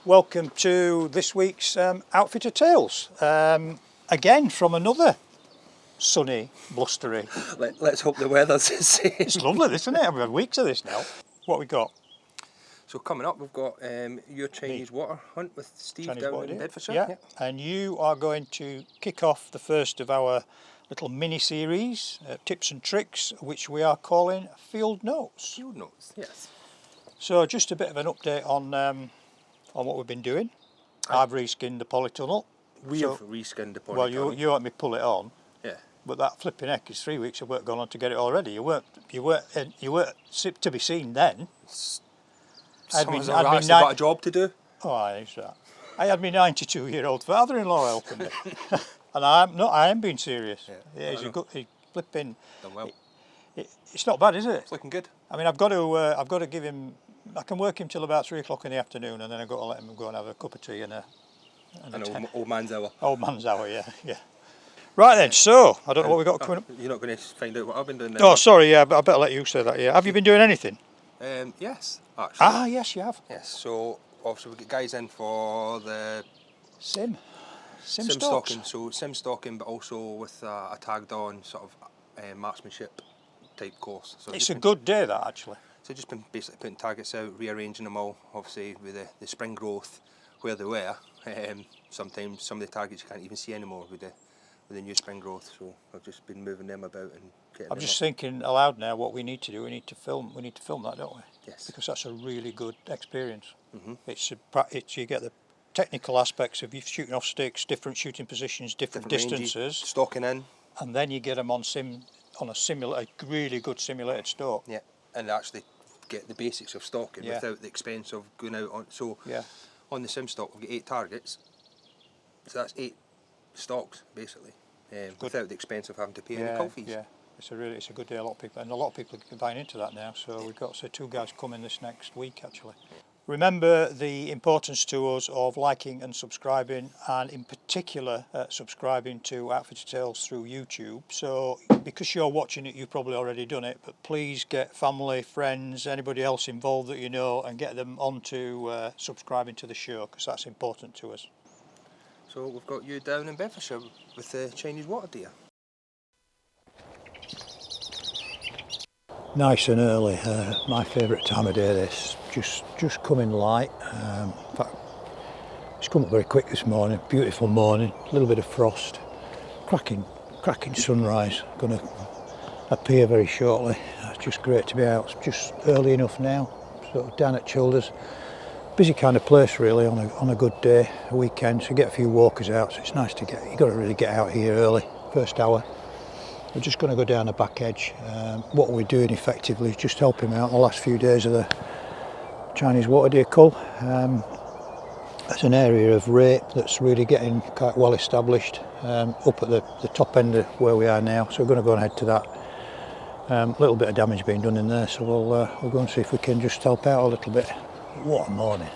welcome to this week's Outfitter Tales. Again from another sunny, blustery. Let's hope the weather's the same. It's lovely, isn't it? We've had weeks of this now. What we got? So coming up, we've got your Chinese water hunt with Steve Chinese down water in deer. Bedfordshire. Yeah, and you are going to kick off the first of our little mini-series, tips and tricks, which we are calling Field Notes. Field Notes, yes. So just a bit of an update on what we've been doing. I've reskinned the polytunnel. We have reskinned the polytunnel. Well, you let me pull it on. Yeah. But that flipping heck is 3 weeks of work gone on to get it already. You weren't to be seen then. Someone's actually got a job to do. Oh, I used that. I had my 92-year-old father-in-law helping me, and I am being serious. Yeah, he's flipping. Done well. It's not bad, is it? It's looking good. I mean, I've got to give him. I can work him till about 3 o'clock in the afternoon, and then I've got to let him go and have a cup of tea and An old man's hour. Old man's hour, yeah. Right then, so I don't know what we've got coming up. You're not going to find out what I've been doing then? Oh, sorry, yeah, but I better let you say that. Yeah, have you been doing anything? Yes, actually. Ah, yes, you have. Yes. So obviously we get guys in for the Sim stalks. stalking. So sim stalking, but also with a tagged on sort of marksmanship type course. So It's a good day, that, actually. So just been basically putting targets out, rearranging them all, obviously with the spring growth where they were. Sometimes some of the targets you can't even see anymore with the new spring growth. So I've just been moving them about and getting I'm them just up. thinking aloud now what we need to do. We need to film that, don't we? Yes. Because that's a really good experience. Mm-hmm. It's you get the technical aspects of you shooting off sticks, different shooting positions, different distances, ranges, stalking in, and then you get them on a really good simulated stalk. yeah, and actually get the basics of stalking without the expense of going out on. So on the sim stalk, we've got 8 targets, so that's 8 stalks basically, without the expense of having to pay any cull fees. Yeah, it's a good day. A lot of people are buying into that now. So we've got 2 guys coming this next week actually. Remember the importance to us of liking and subscribing, and in particular subscribing to Outfitter Tales through YouTube. So because you're watching it, you've probably already done it, but please get family, friends, anybody else involved that you know, and get them onto subscribing to the show, because that's important to us. So we've got you down in Bedfordshire with the Chinese water deer. Nice and early, my favourite time of day this, just coming light. In fact, it's come up very quick this morning, beautiful morning, a little bit of frost, cracking sunrise, going to appear very shortly. It's just great to be out, it's just early enough now, sort of down at Childers. Busy kind of place really on a good day, a weekend, so you get a few walkers out, so it's nice to you've got to really get out here early, first hour. We're just going to go down the back edge. What we're doing effectively is just helping out the last few days of the Chinese water deer cull. There's an area of rape that's really getting quite well established up at the top end of where we are now, so we're going to go and head to that. A little bit of damage being done in there, so we'll go and see if we can just help out a little bit. What a morning.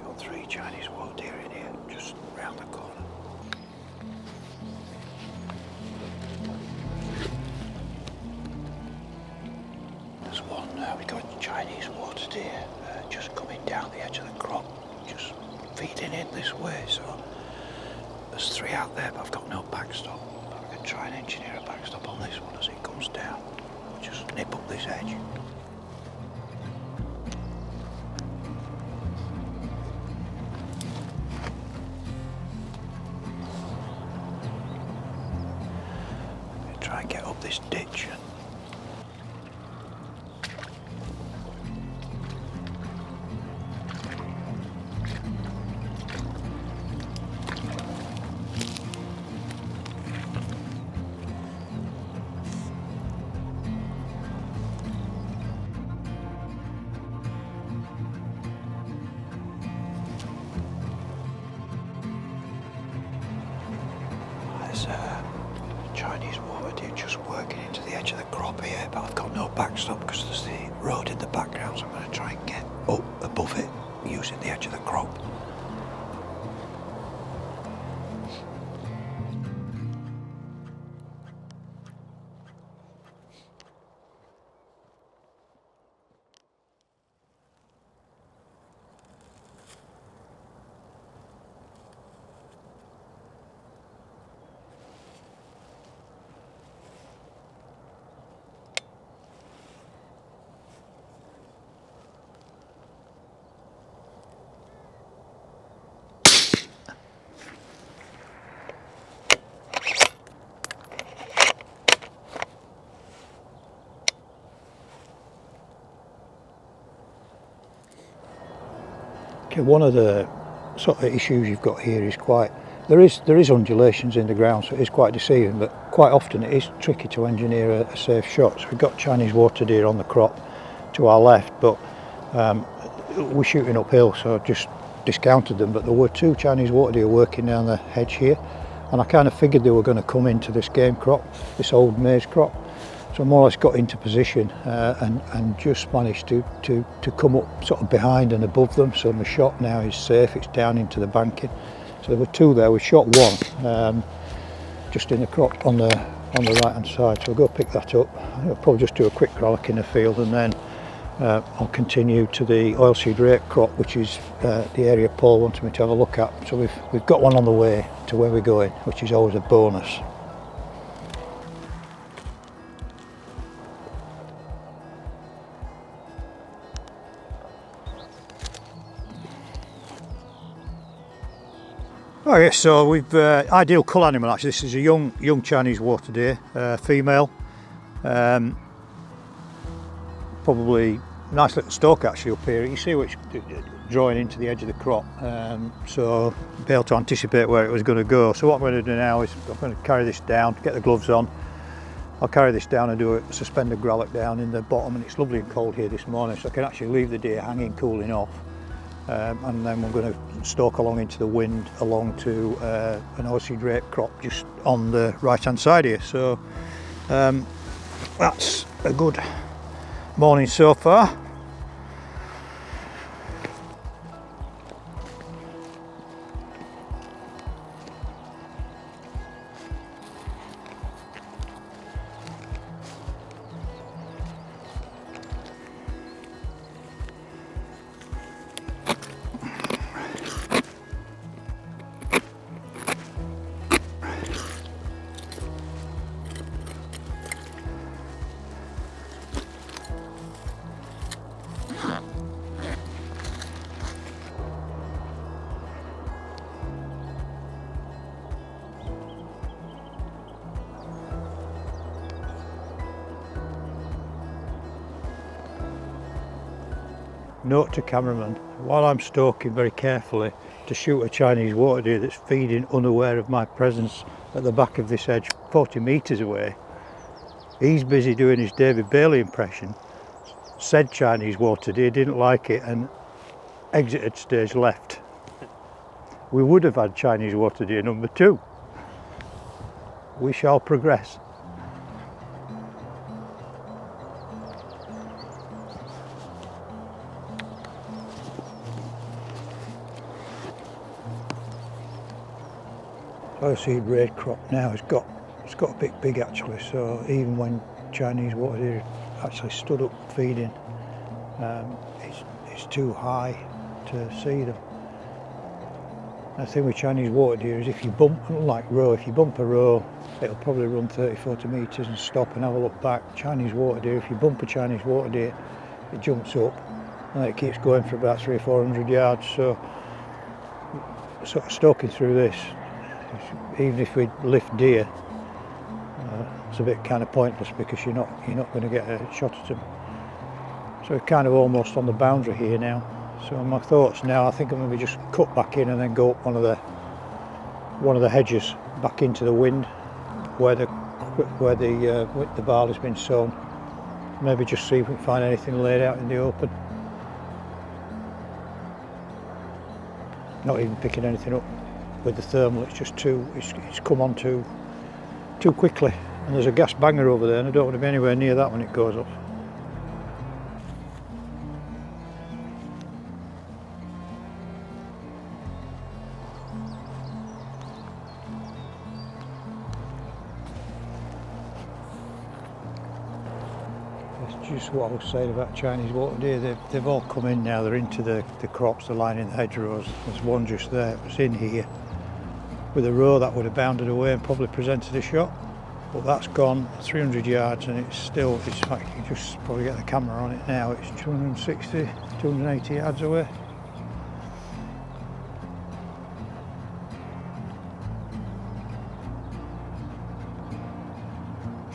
Got 3 Chinese water deer in here, just round the corner. There's one, we've got a Chinese water deer just coming down the edge of the crop, just feeding in this way, so there's 3 out there, but I've got no backstop. But I can try and engineer a backstop on this one as it comes down. Just nip up this edge. Try and get up this ditch. Chinese water deer just working into the edge of the crop here, but I've got no backstop because there's the road in the background, so I'm going to try and get up above it using the edge of the crop. Okay, one of the sort of issues you've got here is there is undulations in the ground, so it is quite deceiving, but quite often it is tricky to engineer a safe shot. So we've got Chinese water deer on the crop to our left, but we're shooting uphill, so I just discounted them. But there were 2 Chinese water deer working down the hedge here, and I kind of figured they were going to come into this game crop, this old maize crop. So I more or less got into position and just managed to come up sort of behind and above them. So my shot now is safe, it's down into the banking. So there were 2 there, we shot one just in the crop on the right hand side. So I'll go pick that up. I'll probably just do a quick rollick in the field, and then I'll continue to the oilseed rape crop, which is the area Paul wanted me to have a look at. So we've got one on the way to where we're going, which is always a bonus. Oh yes, so we've ideal cull animal actually. This is a young Chinese water deer, female, probably nice little stalk actually up here. You see which drawing into the edge of the crop, so be able to anticipate where it was going to go. So what I'm going to do now is I'm going to carry this down, get the gloves on. I'll carry this down and do a suspended gralloch down in the bottom, and it's lovely and cold here this morning, so I can actually leave the deer hanging, cooling off. And then we're going to stalk along into the wind along to an oilseed rape crop just on the right hand side here. So that's a good morning so far. Note to cameraman, while I'm stalking very carefully to shoot a Chinese water deer that's feeding unaware of my presence at the back of this hedge 40 metres away, he's busy doing his David Bailey impression. Said Chinese water deer didn't like it and exited stage left. We would have had Chinese water deer number 2. We shall progress. Oilseed rape crop now it's got a bit big actually, so even when Chinese water deer actually stood up feeding, it's too high to see them. The thing with Chinese water deer is if you bump, unlike roe, if you bump a roe it'll probably run 30-40 metres and stop and have a look back. Chinese water deer, if you bump a Chinese water deer, it jumps up and it keeps going for about 300-400 yards. So sort of stalking through this, even if we lift deer, it's a bit kind of pointless because you're not going to get a shot at them. So we're kind of almost on the boundary here now. So my thoughts now, I think I'm going to just cut back in and then go up one of the hedges back into the wind where the barley's been sown. Maybe just see if we can find anything laid out in the open. Not even picking anything up with the thermal, it's just it's come on too quickly, and there's a gas banger over there and I don't want to be anywhere near that when it goes off. It's just what I was saying about Chinese water deer. They've all come in now. They're into the crops. They're lining the hedgerows. There's one just there. It was in here with a roe that would have bounded away and probably presented a shot. But that's gone 300 yards and it's like you just probably get the camera on it now. It's 260, 280 yards away.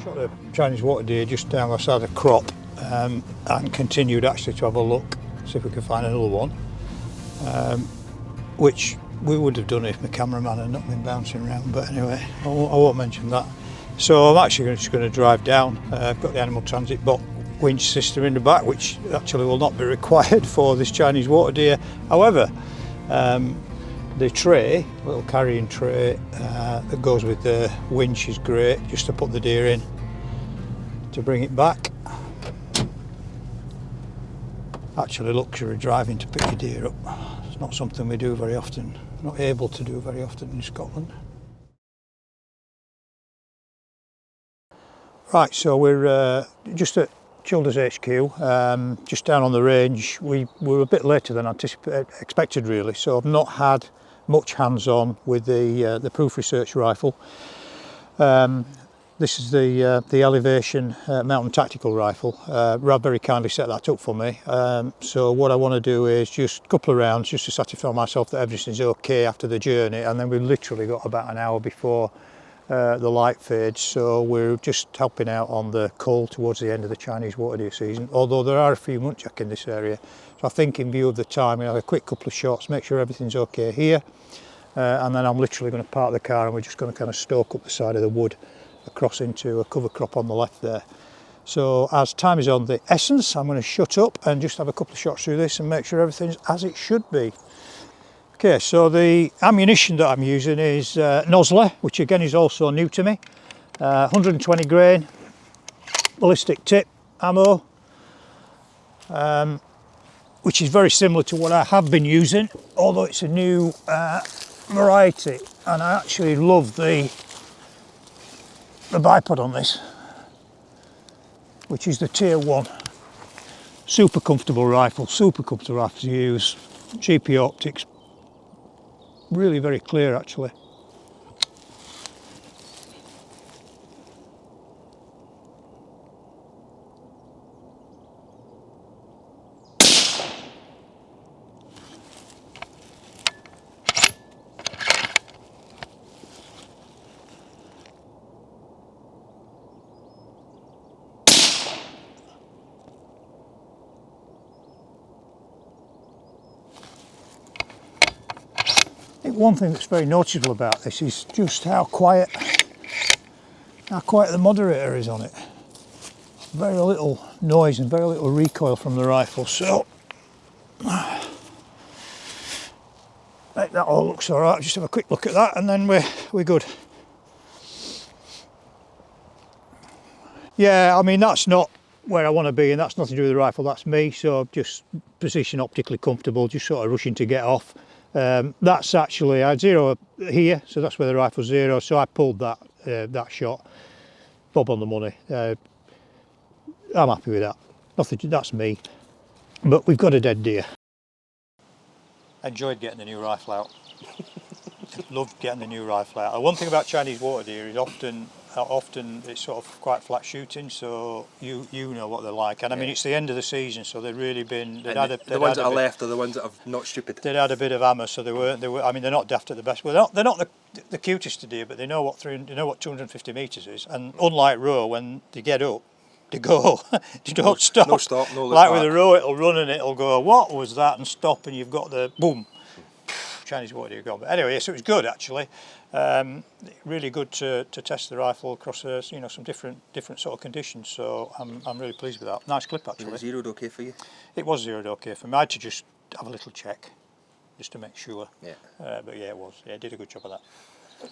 Shot a Chinese water deer just down the side of the crop and continued actually to have a look, see if we could find another one, which we would have done if my cameraman had not been bouncing around, but anyway, I won't mention that. So I'm actually just going to drive down. I've got the animal transit box winch system in the back, which actually will not be required for this Chinese water deer. However, the tray, little carrying tray that goes with the winch is great, just to put the deer in to bring it back. Actually luxury driving to pick your deer up. It's not something we do very often, not able to do very often in Scotland. Right, so we're just at Childers HQ, just down on the range. We were a bit later than expected really, so I've not had much hands-on with the proof research rifle. This is the Elevation Mountain Tactical Rifle. Rob very kindly set that up for me. So what I want to do is just a couple of rounds just to satisfy myself that everything's okay after the journey, and then we've literally got about an hour before the light fades, so we're just helping out on the cull towards the end of the Chinese water deer season, although there are a few muntjac in this area. So I think in view of the time we'll have a quick couple of shots, make sure everything's okay here, and then I'm literally going to park the car and we're just going to kind of stalk up the side of the wood across into a cover crop on the left there. So as time is on the essence, I'm going to shut up and just have a couple of shots through this and make sure everything's as it should be. Okay, so the ammunition that I'm using is Nosler, which again is also new to me. 120 grain ballistic tip ammo, which is very similar to what I have been using, although it's a new variety, and I actually love the bipod on this, which is the tier 1. Super comfortable rifle to use, GP optics, really very clear actually. I think one thing that's very noticeable about this is just how quiet the moderator is on it. Very little noise and very little recoil from the rifle, so that all looks alright. Just have a quick look at that and then we're good. Yeah, I mean that's not where I want to be and that's nothing to do with the rifle, that's me, so just position optically comfortable, just sort of rushing to get off. That's actually, I had zero here, so that's where the rifle's zero, so I pulled that shot. Bob on the money. I'm happy with that. Nothing, that's me. But we've got a dead deer. Enjoyed getting the new rifle out. Loved getting the new rifle out. One thing about Chinese water deer is often it's sort of quite flat shooting, so you know what they're like. And I mean, it's the end of the season, so they've really been. The ones that are left are the ones that are not stupid. They'd had a bit of ammo, so they were. I mean, they're not daft at the best. Well, they're not the cutest of deer, but they know what 250 metres is. And unlike roe, when they get up, they go. They don't stop. No stop. No look like back. with a roe, it'll run and it'll go. What was that? And stop, and you've got the boom. Chinese water deer gone. But anyway, so it was good actually. Really good to test the rifle across some different sort of conditions. So I'm really pleased with that. Nice clip actually. Was it zeroed okay for you? It was zeroed okay for me. I had to just have a little check, just to make sure. Yeah. But yeah, it was. Yeah, did a good job of that.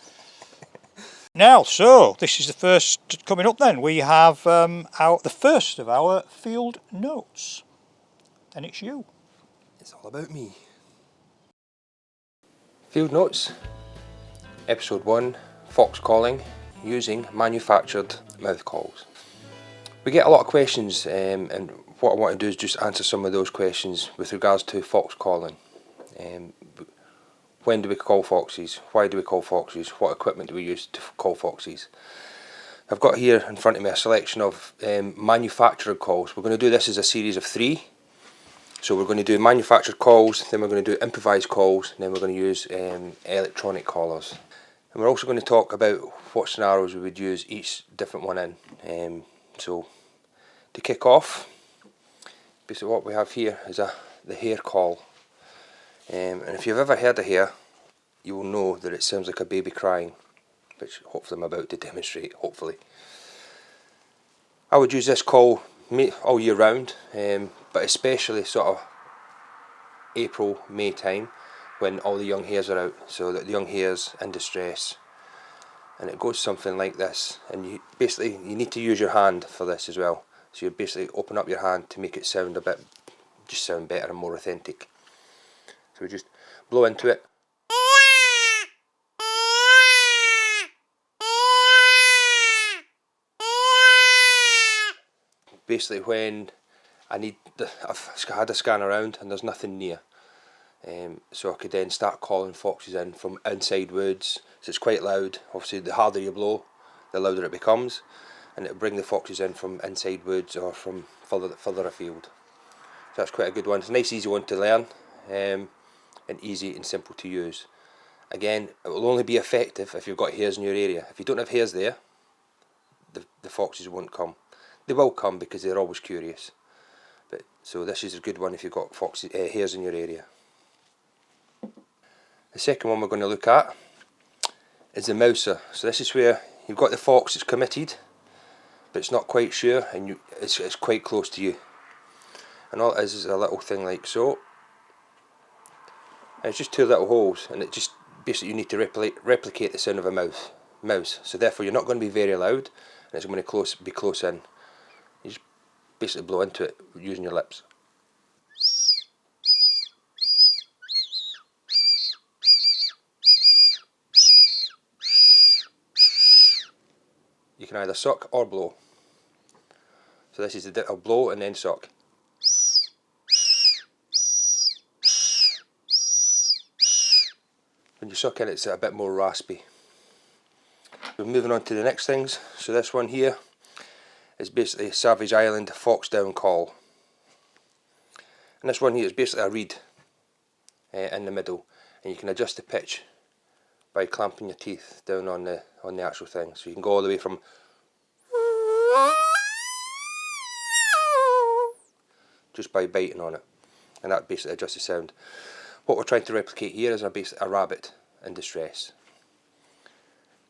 Now, so this is the first coming up. Then we have the first of our field notes, and it's you. It's all about me. Field notes. Episode 1, fox calling using manufactured mouth calls. We get a lot of questions, and what I want to do is just answer some of those questions with regards to fox calling. When do we call foxes? Why do we call foxes? What equipment do we use to call foxes? I've got here in front of me a selection of manufactured calls. We're going to do this as a series of 3. So we're going to do manufactured calls, then we're going to do improvised calls, and then we're going to use electronic callers. And we're also going to talk about what scenarios we would use each different one in. So to kick off, basically what we have here is the hare call. And if you've ever heard a hare, you will know that it sounds like a baby crying, which hopefully I'm about to demonstrate, hopefully. I would use this call all year round, but especially sort of April, May time, when all the young hares are out, so that the young hares in distress. And it goes something like this, and you need to use your hand for this as well. So you basically open up your hand to make it sound sound better and more authentic. So we just blow into it. Basically when I've had a scan around and there's nothing near, so I could then start calling foxes in from inside woods. So it's quite loud. Obviously the harder you blow, the louder it becomes, and it'll bring the foxes in from inside woods or from further afield. So that's quite a good one. It's a nice easy one to learn, and easy and simple to use. Again, it will only be effective if you've got hares in your area. If you don't have hares there, the foxes won't come. They will come because they're always curious. So this is a good one if you've got hares in your area. The second one we're going to look at is the mouser. So this is where you've got the fox that's committed, but it's not quite sure, and it's quite close to you. And all it is a little thing like so. And it's just 2 little holes, and it just basically you need to replicate the sound of a mouse. So therefore you're not going to be very loud, and it's going to be close in. You just basically blow into it using your lips. You can either suck or blow. So this is a blow and then suck. When you suck in, it's a bit more raspy. We're moving on to the next things. So this one here is basically a Savage Island fox down call. And this one here is basically a reed in the middle, and you can adjust the pitch by clamping your teeth down on the actual thing. So you can go all the way from just by biting on it, and that basically adjusts the sound. What we're trying to replicate here is a rabbit in distress.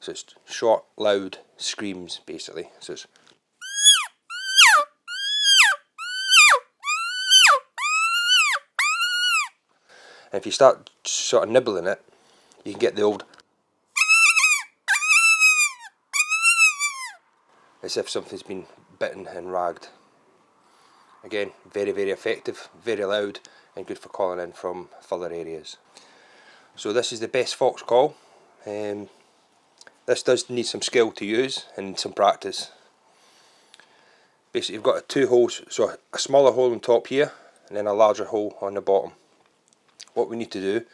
So it's short, loud screams basically. So it's and if you start sort of nibbling it, you can get the old, as if something's been bitten and ragged. Again, very, very effective, very loud, and good for calling in from further areas. So this is the best fox call. This does need some skill to use and some practice. Basically you've got 2 holes, so a smaller hole on top here and then a larger hole on the bottom. What we need to do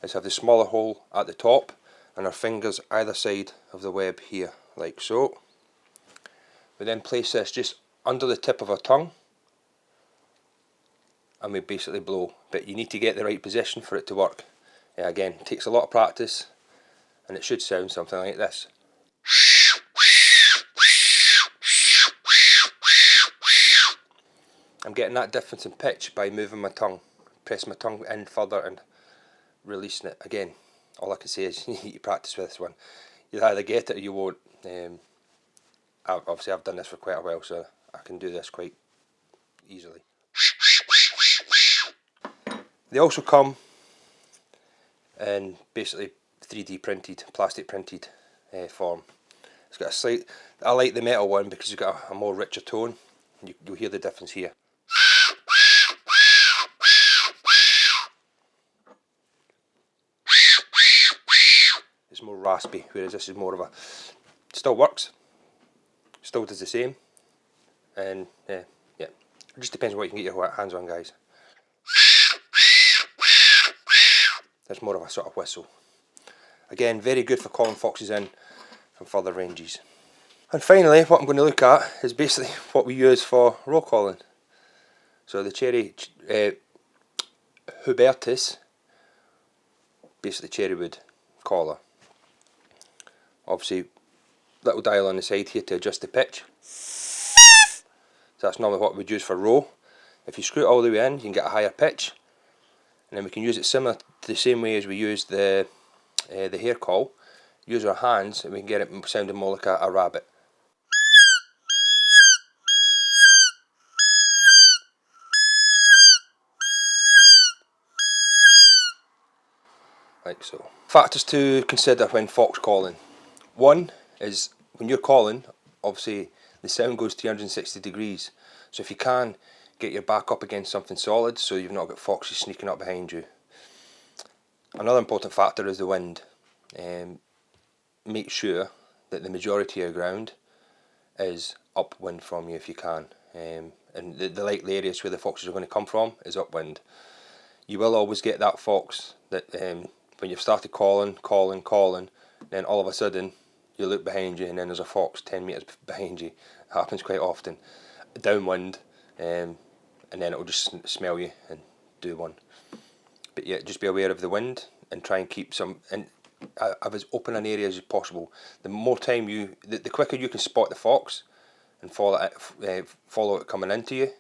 is have the smaller hole at the top and our fingers either side of the web here, like so. We then place this just under the tip of our tongue and we basically blow, but you need to get the right position for it to work. Again, it takes a lot of practice, and it should sound something like this. I'm getting that difference in pitch by moving my tongue, pressing my tongue in further and releasing it. Again, all I can say is you need to practice with this one. You'll either get it or you won't. Obviously I've done this for quite a while, so I can do this quite easily. They also come in basically 3D printed, plastic printed form. It's got a slight, I like the metal one because it's got a more richer tone. You'll hear the difference here. It's more raspy, whereas this is more of a, still works, still does the same, And yeah, it just depends on what you can get your hands on, guys. That's more of a sort of whistle. Again, very good for calling foxes in from further ranges. And finally, what I'm going to look at is basically what we use for roll calling. So the cherry Hubertus, basically cherrywood caller. Obviously, little dial on the side here to adjust the pitch. So that's normally what we'd use for row. If you screw it all the way in, you can get a higher pitch, and then we can use it similar to the same way as we use the hare call. Use our hands, and we can get it sounding more like a rabbit. Like so. Factors to consider when fox calling. One is when you're calling, obviously the sound goes 360 degrees. So if you can, get your back up against something solid so you've not got foxes sneaking up behind you. Another important factor is the wind. Make sure that the majority of your ground is upwind from you if you can. And the likely areas where the foxes are going to come from is upwind. You will always get that fox that when you've started calling, then all of a sudden you look behind you and then there's a fox 10 metres behind you. It happens quite often. Downwind, and then it will just smell you and do one. But yeah, just be aware of the wind and try and keep some of as open an area as possible. The more time the quicker you can spot the fox and follow it coming into you,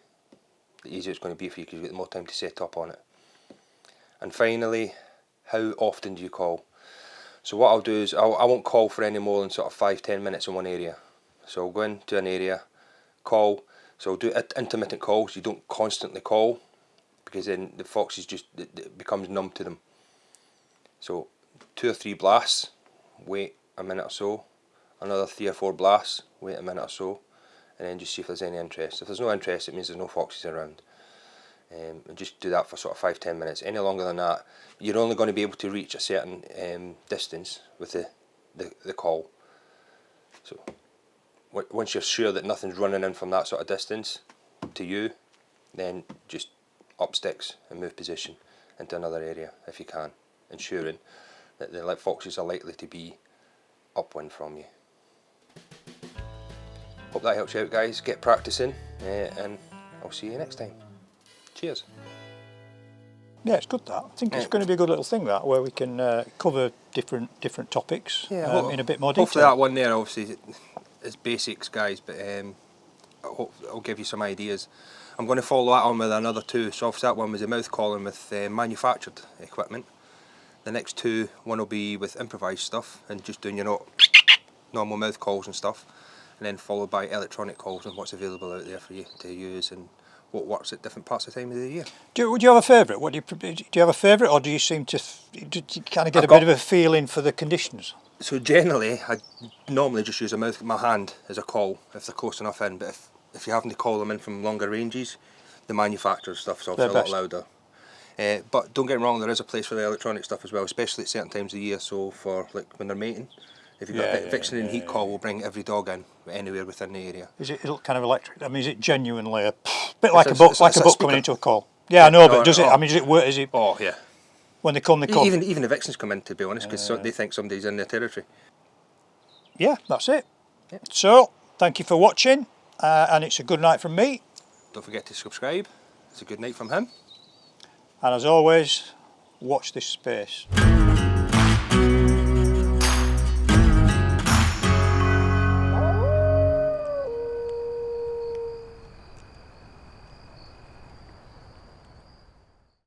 the easier it's going to be for you because you get more time to set up on it. And finally, how often do you call? So what I'll do is I won't call for any more than sort of 5-10 minutes in one area. So I'll go into an area, call. So I'll do intermittent calls. You don't constantly call because then the foxes it becomes numb to them. So 2 or 3 blasts, wait a minute or so. Another 3 or 4 blasts, wait a minute or so, and then just see if there's any interest. If there's no interest, it means there's no foxes around. And just do that for sort of 5-10 minutes. Any longer than that, you're only going to be able to reach a certain distance with the call. So once you're sure that nothing's running in from that sort of distance to you, then just up sticks and move position into another area if you can, ensuring that the foxes are likely to be upwind from you. Hope that helps you out, guys. Get practicing, and I'll see you next time. Cheers. Yeah, it's good that. I think it's going to be a good little thing that, where we can cover different topics in a bit more detail. Hopefully that one there obviously is basics, guys, but I'll give you some ideas. I'm going to follow that on with another 2. So obviously that one was a mouth calling with manufactured equipment. The next 2, one will be with improvised stuff and just doing your normal mouth calls and stuff, and then followed by electronic calls and what's available out there for you to use and what works at different parts of the time of the year. Do you have a favourite? Do you have a favourite, or do you seem to kind of get a bit of a feeling for the conditions? So generally, I normally just use my hand as a call if they're close enough in. But if you're having to call them in from longer ranges, the manufactured stuff's obviously a lot louder. But don't get me wrong, there is a place for the electronic stuff as well, especially at certain times of the year. So for like when they're mating, if you've got vixen and heat call, we'll bring every dog in anywhere within the area. Is it kind of electric? I mean, is it genuinely a bit like a buck coming into a call? Yeah, I know, but does it? I mean, does it work? Is it? Oh yeah. When they come, they come. Even the vixens come in, to be honest, because they think somebody's in their territory. Yeah, that's it. Yeah. So, thank you for watching, and it's a good night from me. Don't forget to subscribe. It's a good night from him. And as always, watch this space.